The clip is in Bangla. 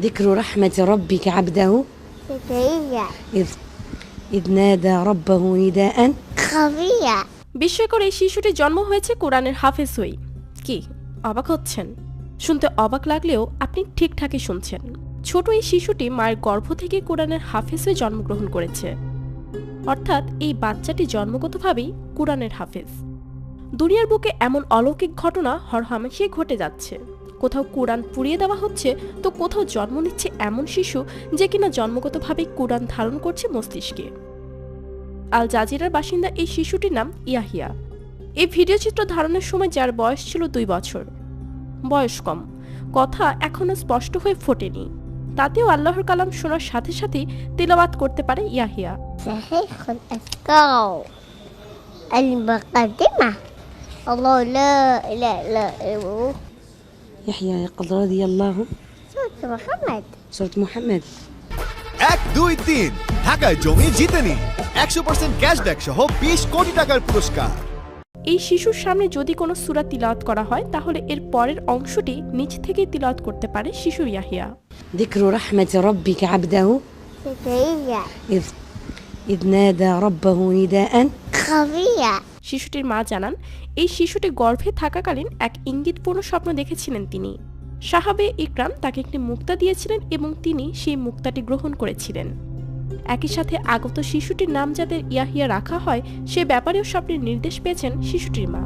ذكر رحمة ربك عبده زكريا إذ نادى ربه نداء خفيا। বিস্ময়কর এই শিশুটির জন্ম হয়েছে কোরআনের হাফেজ হয়ে। কি অবাক হচ্ছেন? শুনতে অবাক লাগলেও আপনি ঠিকঠাকই শুনছেন। ছোট এই শিশুটি মায়ের গর্ভ থেকে কোরআনের হাফেজ হয়ে জন্মগ্রহণ করেছে, অর্থাৎ এই বাচ্চাটি জন্মগতভাবেই কোরআনের হাফেজ। দুনিয়ার বুকে এমন অলৌকিক ঘটনা হরহামেশাই ঘটে যাচ্ছে। কোথাও কোরআন পুড়িয়ে দেওয়া হচ্ছে, তো কোথাও জন্ম নিচ্ছে এমন শিশু যে কিনা জন্মগতভাবেই কোরআন ধারণ করছে মস্তিষ্কে। আল জাজিরার বাসিন্দা এই শিশুটির নাম ইয়াহিয়া। এই ভিডিও চিত্র ধারণের সময় যার বয়স ছিল 2 বছর। বয়স কম, কথা এখনো স্পষ্ট হয়ে ফোটেনি, তাতেও আল্লাহর কালাম শোনার সাথে সাথেই তিলাওয়াত করতে পারে ইয়াহিয়া। صحيح الأذكار المقدمة الله لا إله إلا هو يحيى يقظ رضي الله سورة محمد سورة محمد 1 2 3 ঢাকায় জমি জিতে নিন 100% ক্যাশব্যাক সহ 20 কোটি টাকার পুরস্কার। এই শিশুর সামনে যদি কোনো সূরা তিলাওয়াত করা হয় তাহলে এর পরের অংশটি নিজ থেকেই তিলাওয়াত করতে পারে শিশু ইয়াহিয়া। ذكر رحمة ربك عبده زكريا إذ نادى ربه نداء خفيا। শিশুটির মা জানান, এই শিশুটি গর্ভে থাকাকালীন এক ইঙ্গিতপূর্ণ স্বপ্ন দেখেছিলেন তিনি। সাহাবে ইকরাম তাকে একটি মুক্তা দিয়েছিলেন এবং তিনি সেই মুক্তাটি গ্রহণ করেছিলেন। একই সাথে আগত শিশুটির নাম যাদের ইয়াহিয়া রাখা হয় সে ব্যাপারেও স্বপ্নের নির্দেশ পেয়েছেন শিশুটির মা।